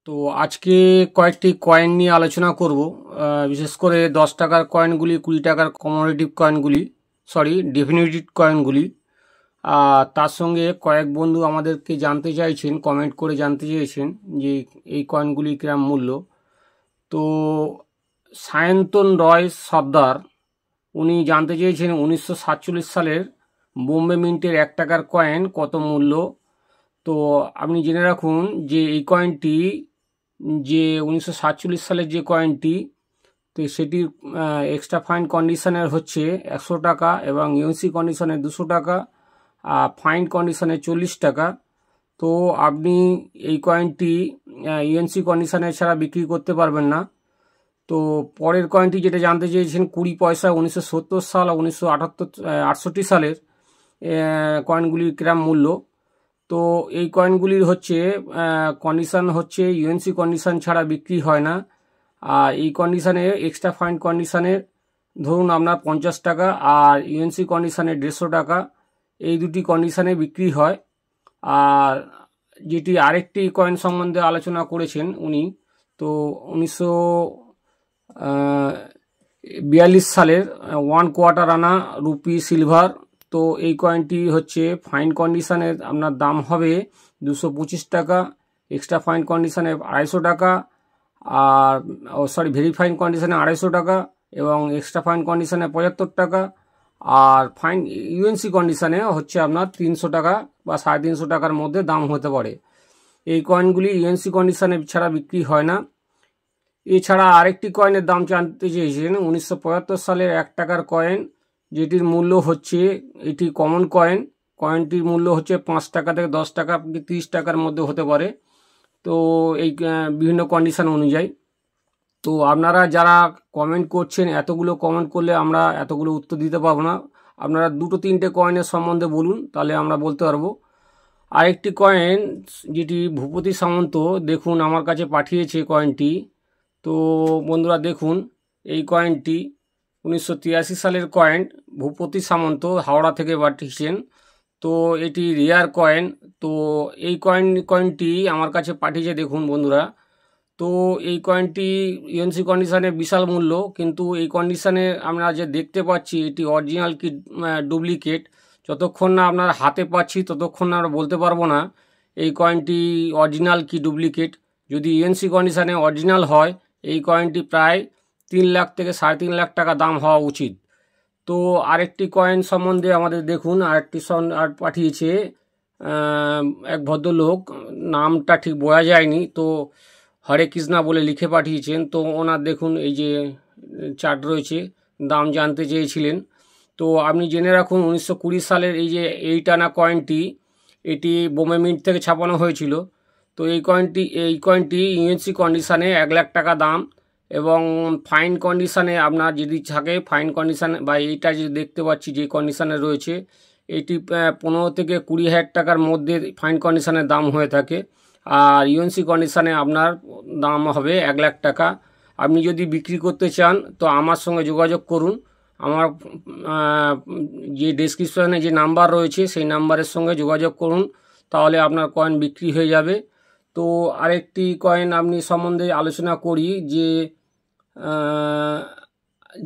তো আজকে কয়েকটি কয়েন নিয়ে আলোচনা করব। বিশেষ করে 10 টাকার কয়েনগুলি, 20 টাকার কমোডিটিভ কয়েনগুলি, ডেফিনিটিভ কয়েনগুলি। তার সঙ্গে কয়েক বন্ধু আমাদেরকে জানতে চাইছেন, কমেন্ট করে জানতে চেয়েছেন যে এই কয়েনগুলি কিরম মূল্য। তো সায়ন্তন রয় সর্দার উনি জানতে চেয়েছেন 1947 সালের বোম্বে মিন্টের 1 টাকার কয়েন কত মূল্য। তো আপনি জেনে রাখুন যে এই কয়েনটি, যে 1947 সালের যে কয়েনটি, তো সেটির এক্সট্রা ফাইন কন্ডিশনের হচ্ছে 100 টাকা এবং ইউএনসি কন্ডিশনে 200 টাকা, ফাইন কন্ডিশনে 40 টাকা। তো আপনি এই কয়েনটি ইউএনসি কন্ডিশনে ছাড়া বিক্রি করতে পারবেন না। তো পরের কয়েনটি যেটা জানতে চেয়েছেন 20 পয়সা, 1970 সাল, 1968 সালের কয়েনগুলির কিরম মূল্য। তো এই কয়েনগুলির হচ্ছে কন্ডিশন হচ্ছে ইউএনসি কন্ডিশন ছাড়া বিক্রি হয় না। আর এই কন্ডিশনে এক্সট্রা ফাইন কন্ডিশনের ধরুন আপনার 50 টাকা আর ইউএনসি কন্ডিশনে 150 টাকা, এই দুটি কন্ডিশনে বিক্রি হয়। আর যেটি আরেকটি কয়েন সম্বন্ধে আলোচনা করেছেন উনি, তো 1942 সালের 1/4 আনা রুপি সিলভার। তো এই কয়েনটি হচ্ছে ফাইন কন্ডিশনের আপনার দাম হবে 225 টাকা, এক্সট্রা ফাইন কন্ডিশনে 250 টাকা, আর ভেরি ফাইন কন্ডিশনে 250 টাকা এবং এক্সট্রা ফাইন কন্ডিশনে 75 টাকা, আর ফাইন ইউএনসি কন্ডিশনে হচ্ছে আপনার 300 টাকা বা 350 টাকার মধ্যে দাম হতে পারে। এই কয়েনগুলি ইউএনসি কন্ডিশনে ছাড়া বিক্রি হয় না। এছাড়া আরেকটি কয়েনের দাম জানতে চেয়েছেন 1975 সালের 1 টাকার কয়েন, যেটির মূল্য হচ্ছে, এটি কমন কয়েন, কয়েনটির মূল্য হচ্ছে 5 টাকা থেকে 10 টাকা, 30 টাকার মধ্যে হতে পারে। তো এই বিভিন্ন কন্ডিশন অনুযায়ী। তো আপনারা যারা কমেন্ট করছেন, এতগুলো কমেন্ট করলে আমরা এতগুলো উত্তর দিতে পারবো না। আপনারা 2-3টে কয়েনের সম্বন্ধে বলুন, তাহলে আমরা বলতে পারবো। আরেকটি কয়েন যেটি ভূপতি সামন্ত দেখুন আমার কাছে পাঠিয়েছে কয়েনটি। তো বন্ধুরা দেখুন, এই কয়েনটি 1983 সালের কয়েন, ভূপতি সামন্ত হাওড়া থেকে পাঠিয়েছেন। তো এটি রেয়ার কয়েন। তো এই কয়েনটি আমার কাছে পাঠিয়েছে দেখুন বন্ধুরা। তো এই কয়েনটি ইউএনসি কন্ডিশনে বিশাল মূল্য, কিন্তু এই কন্ডিশনে আমরা যে দেখতে পাচ্ছি এটি অরিজিনাল কি ডুপ্লিকেট, যতক্ষণ না আপনার হাতে পাচ্ছি ততক্ষণ না আমরা বলতে পারবো না এই কয়েনটি অরিজিনাল কি ডুপ্লিকেট। যদি ইউএনসি কন্ডিশনে অরিজিনাল হয় এই কয়েনটি প্রায় 3 লাখ থেকে 3.5 লাখ টাকা দাম হওয়া উচিত। তো আরেকটি কয়েন সম্বন্ধে আমাদের দেখুন, আরেকটি পাঠিয়েছে এক ভদ্রলোক, নামটা ঠিক বোঝা যায়নি, তো হরে কৃষ্ণা বলে লিখে পাঠিয়েছেন। তো ওনার দেখুন এই যে চার্ট রয়েছে, দাম জানতে চেয়েছিলেন। তো আপনি জেনে রাখুন 1920 সালের এই যে 8 আনা কয়েনটি, এটি বোম্বে মিন্ট থেকে ছাপানো হয়েছিল। তো এই কয়েনটি ইউএনসি কন্ডিশনে 1 লাখ টাকা দাম এবং ফাইন কন্ডিশনে আপনার যদি থাকে, ফাইন কন্ডিশানে বা এইটা যে দেখতে পাচ্ছি যে কন্ডিশানে রয়েছে, এটি 15 থেকে 20 হাজার টাকার মধ্যে ফাইন কন্ডিশনের দাম হয়ে থাকে। আর ইউএনসি কন্ডিশনে আপনার দাম হবে 1 লাখ টাকা। আপনি যদি বিক্রি করতে চান তো আমার সঙ্গে যোগাযোগ করুন। আমার যে ডেসক্রিপশনে যে নাম্বার রয়েছে সেই নাম্বারের সঙ্গে যোগাযোগ করুন, তাহলে আপনার কয়েন বিক্রি হয়ে যাবে। তো আরেকটি কয়েন আপনি সম্বন্ধে আলোচনা করি যে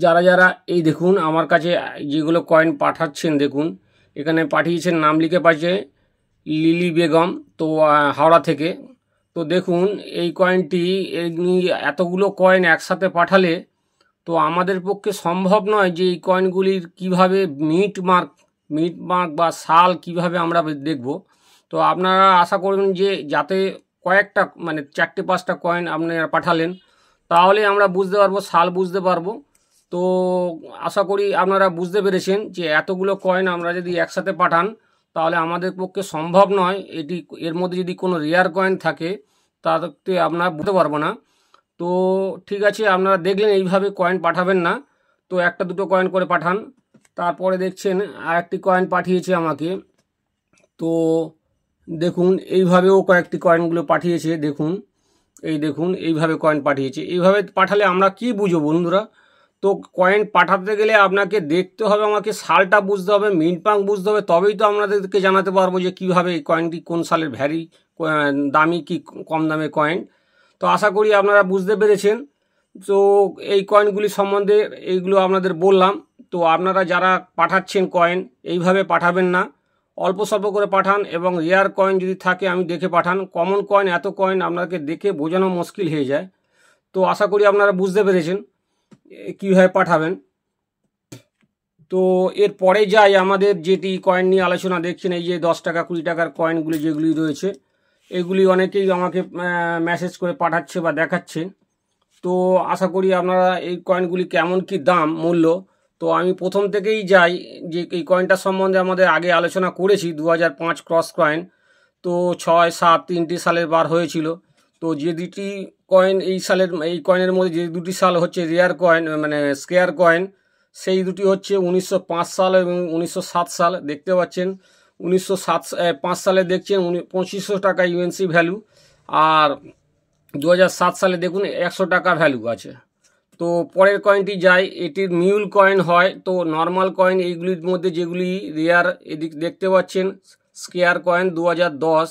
যারা এই দেখুন আমার কাছে যেগুলো কয়েন পাঠাচ্ছেন, দেখুন এখানে পাঠিয়েছেন, নাম লিখে পাঠিয়েছে লিলি বেগম, তো হাওড়া থেকে। তো দেখুন এই কয়েনটি, এতগুলো কয়েন একসাথে পাঠালে তো আমাদের পক্ষে সম্ভব নয় যে এই কয়েনগুলির কিভাবে মিট মার্ক বা সাল কিভাবে আমরা দেখব। তো আপনারা আশা করবেন যে যাতে কয়েকটা, মানে 4-5টা কয়েন আপনারা পাঠালেন, তাহলে আমরা বুঝতে পারবো, সাল বুঝতে পারবো। তো আশা করি আপনারা বুঝতে পেরেছেন যে এতগুলো কয়েন আমরা যদি একসাথে পাঠান তাহলে আমাদের পক্ষে সম্ভব নয়। এর মধ্যে যদি কোনো রেয়ার কয়েন থাকে তাতে আপনারা বুঝতে পারবো না। তো ঠিক আছে, আপনারা দেখলেন এইভাবে কয়েন পাঠাবেন না, তো 1-2 কয়েন করে পাঠান। তারপরে দেখছেন আরেকটি কয়েন পাঠিয়েছে আমাকে। তো দেখুন এইভাবেও কয়েকটি কয়েনগুলো পাঠিয়েছে, দেখুন এই দেখুন এইভাবে কয়েন পাঠিয়েছে। এইভাবে পাঠালে আমরা কি বুঝবো বন্ধুরা? তো কয়েন পাঠাতে গেলে আপনাকে দেখতে হবে, আমাকে সালটা বুঝতে হবে, মিন্ট মার্ক বুঝতে হবে, তবেই তো আপনাদেরকে জানাতে পারবো যে কীভাবে এই কয়েনটি কোন সালের দামি কি কম দামের কয়েন। তো তো আশা করি আপনারা বুঝতে পেরেছেন। তো এই কয়েনগুলি সম্বন্ধে এইগুলো আপনাদের বললাম। তো আপনারা যারা পাঠাচ্ছেন কয়েন এইভাবে পাঠাবেন না, অল্প স্বল্প করে পাঠান, এবং রেয়ার কয়েন যদি থাকে আমি দেখে পাঠান। কমন কয়েন এত কয়েন আপনাকে দেখে বোঝানো মুশকিল হয়ে যায়। তো আশা করি আপনারা বুঝতে পেরেছেন কীভাবে পাঠাবেন। তো এরপরে যাই আমাদের যেটি কয়েন নিয়ে আলোচনা দেখছেন, এই যে 10 টাকা 20 টাকার কয়েনগুলি যেগুলি রয়েছে, এগুলি অনেকেই আমাকে মেসেজ করে পাঠাচ্ছে বা দেখাচ্ছে। তো আশা করি আপনারা এই কয়েনগুলি কেমন কি দাম মূল্য। তো আমি প্রথম থেকেই যাই যে এই কয়েনটার সম্বন্ধে আমাদের আগে আলোচনা করেছি, 2005 ক্রস কয়েন। তো 6, 7 3টি সালের বার হয়েছিল। তো যে দুটি কয়েন এই কয়েনের মধ্যে যে দুটি সাল হচ্ছে রেয়ার কয়েন মানে স্কেয়ার কয়েন, সেই দুটি হচ্ছে 1905 সাল এবং 1907 সাল। দেখতে পাচ্ছেন 1905 সালে দেখছেন 2500 টাকা ইউএনসি ভ্যালু, আর 2007 সালে দেখুন 100 টাকা ভ্যালু আছে। তো পরের কয়েনটি যাই, এটির মিউল কয়েন হয়। তো নর্মাল কয়েন এইগুলির মধ্যে যেগুলি রেয়ার, এদিক দেখতে পাচ্ছেন স্কেয়ার কয়েন 2010,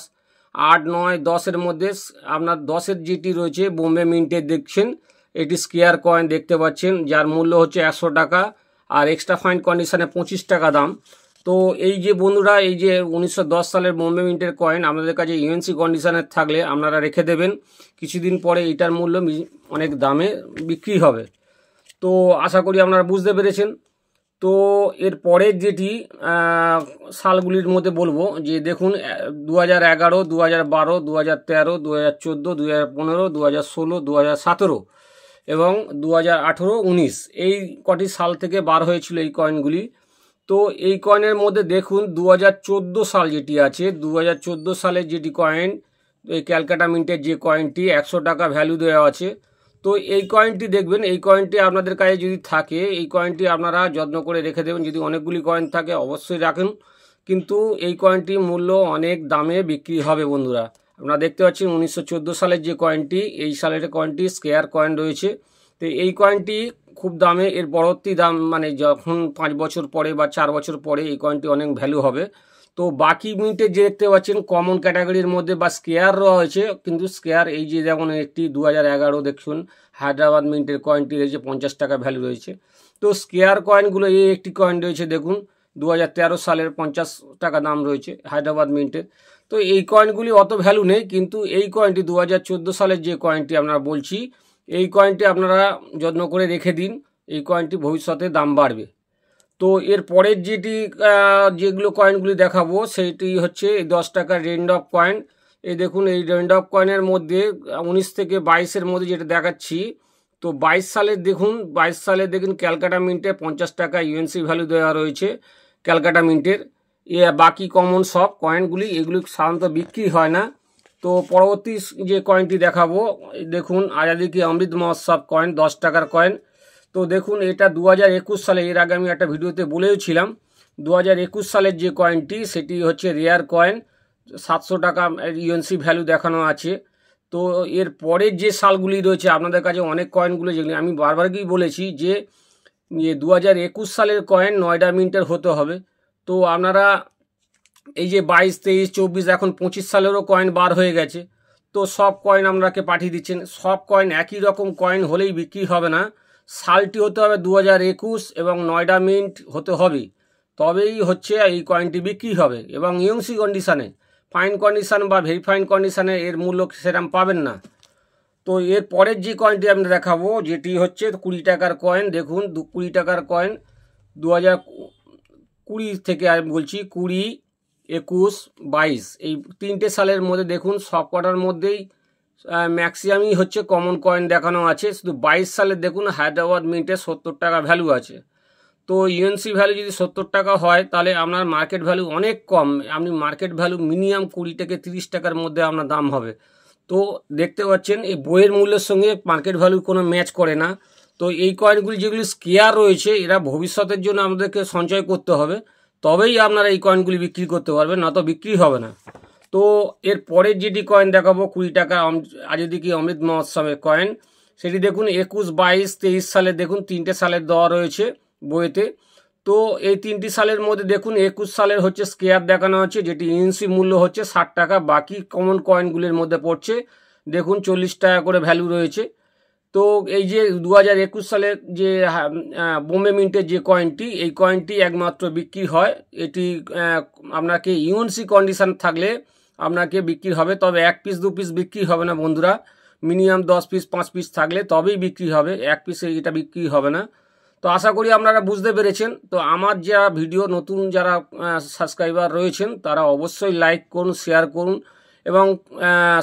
8, 9, 10-এর মধ্যে আপনার 10-এর যেটি রয়েছে বোম্বে মিন্টের দেখছেন, এটি স্কেয়ার কয়েন দেখতে পাচ্ছেন, যার মূল্য হচ্ছে 100 টাকা, আর এক্সট্রা ফাইন কন্ডিশনে 25 টাকা দাম। তো এই যে বন্ধুরা, এই যে 1910 সালের বোম্বে মিন্টের কয়েন আপনাদের কাছে ইউএনসি কন্ডিশনের থাকলে আপনারা রেখে দেবেন, কিছুদিন পরে এটার মূল্য অনেক দামে বিক্রি হবে। তো আশা করি আপনারা বুঝতে পেরেছেন। তো এর পরের যেটি সালগুলির মধ্যে বলবো, যে দেখুন 2011, 2012, 2013, 2014, 2015, 2016, 2017 এবং 2018, 19 এই কটি সাল থেকে বার হয়েছিল এই কয়েনগুলি। তো এই কয়েনের মধ্যে দেখুন 2014 সাল যেটি আছে, 2014 সালের যেটি কয়েন, এই ক্যালকাটা মিন্টের যে কয়েনটি 100 টাকা ভ্যালু দেওয়া আছে। তো এই কয়েনটি দেখবেন, এই কয়েনটি আপনাদের কাছে যদি থাকে, এই কয়েনটি আপনারা যত্ন করে রেখে দেবেন। যদি অনেকগুলি কয়েন থাকে অবশ্যই রাখুন, কিন্তু এই কয়েনটি মূল্য অনেক দামে বিক্রি হবে বন্ধুরা। আপনারা দেখতে পাচ্ছেন 1914 সালের যে কয়েনটি, এই সালের কয়েনটি স্কেয়ার কয়েন রয়েছে। তো এই কয়েনটি খুব দামে, এর পরবর্তী দাম মানে যখন 5 বছর পরে বা 4 বছর পরে এই কয়েনটি অনেক ভ্যালু হবে। তো বাকি মিন্টে যে দেখতে পাচ্ছেন কমন ক্যাটাগরির মধ্যে বা স্কেয়ার রয়েছে, কিন্তু স্কেয়ার এই যে যেমন একটি 2011 দেখুন হায়দ্রাবাদ মিন্টের কয়েনটি রয়েছে 50 টাকা ভ্যালু রয়েছে। তো স্কেয়ার কয়েনগুলো, এই একটি কয়েন রয়েছে দেখুন 2013 সালের 50 টাকা দাম রয়েছে হায়দ্রাবাদ মিন্টের। তো এই কয়েনগুলি অত ভ্যালু নেই, কিন্তু এই কয়েনটি 2014 সালের যে কয়েনটি আপনারা বলছি, এই কয়েনটি আপনারা যত্ন করে রেখে দিন, এই কয়েনটি ভবিষ্যতে দাম বাড়বে। তো এর পরের যেগুলো কয়েনগুলি দেখাবো সেইটি হচ্ছে 10 টাকার রেইনড্রপ কয়েন। এই দেখুন এই রেইনড্রপ কয়েনের মধ্যে 19 থেকে 22-এর মধ্যে যেটা দেখাচ্ছি, তো 22 সালের দেখুন, 22 সালে দেখুন ক্যালকাটা মিন্টে 50 টাকা ইউএনসি ভ্যালু দেওয়া রয়েছে ক্যালকাটা মিন্টের। বাকি কমন সব কয়েনগুলি এগুলি সাধারণত বিক্রি হয় না। তো পরবর্তী যে কয়েনটি দেখাবো, দেখুন আজাদি কি অমৃত মহোৎসব কয়েন 10 টাকার কয়েন। তো দেখুন এটা 2021 সালে, এর আগে আমি একটা ভিডিওতে বলেওছিলাম, 2021 সালের যে কয়েনটি সেটি হচ্ছে রেয়ার কয়েন, 700 টাকা ইউএনসি ভ্যালু দেখানো আছে। তো এর পরের যে সালগুলি রয়েছে আপনাদের কাছে অনেক কয়েনগুলো, যেগুলি আমি বারবারই বলেছি যে 2021 সালের কয়েন নয়ডা মিন্টের হতে হবে। তো আপনারা এই যে 22, 23, 24, এখন 25 সালেরও কয়েন বার হয়ে গেছে। তো সব কয়েন আপনাকে পাঠিয়ে দিচ্ছেন। সব কয়েন একই রকম কয়েন হলেই বিক্রি হবে না, সালটি হতে হবে 2021 এবং নয়ডা মিন্ট হতে হবে, তবেই হচ্ছে এই কয়েনটি বিক্রি হবে। এবং ইউএনসি কন্ডিশানে, ফাইন কন্ডিশান বা ভেরিফাইন কন্ডিশানে এর মূল্য সেরকম পাবেন না। তো এর পরের যে কয়েনটি আমি দেখাবো, যেটি হচ্ছে 20 টাকার কয়েন। দেখুন 20 টাকার কয়েন 2020 থেকে আমি বলছি, 20, 21, 22 এই 3টে সালের মধ্যে দেখুন সব কটার মধ্যেই ম্যাক্সিমামই হচ্ছে কমন কয়েন দেখানো আছে। শুধু 22 সালে দেখুন হায়দ্রাবাদ মিন্টে 70 টাকা ভ্যালু আছে। তো ইউএনসি ভ্যালু যদি 70 টাকা হয় তাহলে আপনার মার্কেট ভ্যালু অনেক কম, আপনি মার্কেট ভ্যালু মিনিমাম 20 থেকে 30 টাকার মধ্যে আপনার দাম হবে। তো দেখতে পাচ্ছেন এই বইয়ের মূল্যের সঙ্গে মার্কেট ভ্যালু কোনো ম্যাচ করে না। তো এই কয়েনগুলি যেগুলি স্কেয়ার রয়েছে, এরা ভবিষ্যতের জন্য আমাদেরকে সঞ্চয় করতে হবে, তবেই আপনারা এই কয়েনগুলি বিক্রি করতে পারবেন, না তো বিক্রি হবে না। তো এর পরের যেটি কয়েন দেখাবো 20 টাকা আজাদি কি অমৃত মহোৎসবের কয়েন, সেটি দেখুন 21, 22, 23 সালে দেখুন 3টে সালের দেওয়া রয়েছে বইতে। তো এই 3টি সালের মধ্যে দেখুন 21 সালের হচ্ছে স্কেয়ার দেখানো হচ্ছে, যেটি ইউএনসি মূল্য হচ্ছে 60 টাকা। বাকি কমন কয়েনগুলির মধ্যে পড়ছে দেখুন 40 টাকা করে ভ্যালু রয়েছে। তো এই যে 2021 সালের যে বোম্বে মিন্টের যে কয়েনটি, এই কয়েনটি একমাত্র বিক্রি হয়, এটি আপনাকে ইউএনসি কন্ডিশন থাকলে আপনাকে বিক্রি হবে, তবে 1 পিস 2 পিস বিক্রি হবে না বন্ধুরা, মিনিমাম 10 পিস 5 পিস থাকলে তবেই বিক্রি হবে, 1 পিসে এটা বিক্রি হবে না। তো আশা করি আপনারা বুঝতে পেরেছেন। তো আমার যা ভিডিও নতুন যারা সাবস্ক্রাইবার রয়েছেন তারা অবশ্যই লাইক করুন, শেয়ার করুন এবং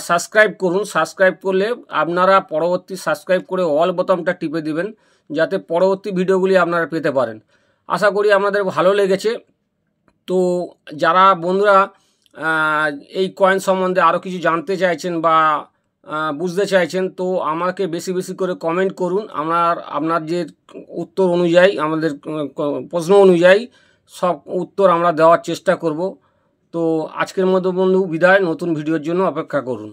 সাবস্ক্রাইব করুন। সাবস্ক্রাইব করলে আপনারা পরবর্তী সাবস্ক্রাইব করে অল বোতামটা টিপে দিবেন, যাতে পরবর্তী ভিডিওগুলি আপনারা পেতে পারেন। আশা করি আপনাদের ভালো লেগেছে। তো যারা বন্ধুরা এই কয়েন সম্বন্ধে আরও কিছু জানতে চাইছেন বা বুঝতে চাইছেন, তো আমাকে বেশি বেশি করে কমেন্ট করুন। আপনার যে উত্তর অনুযায়ী, আমাদের প্রশ্ন অনুযায়ী সব উত্তর আমরা দেওয়ার চেষ্টা করব। তো আজকের মতো বন্ধু বিদায়, নতুন ভিডিওর জন্য অপেক্ষা করুন।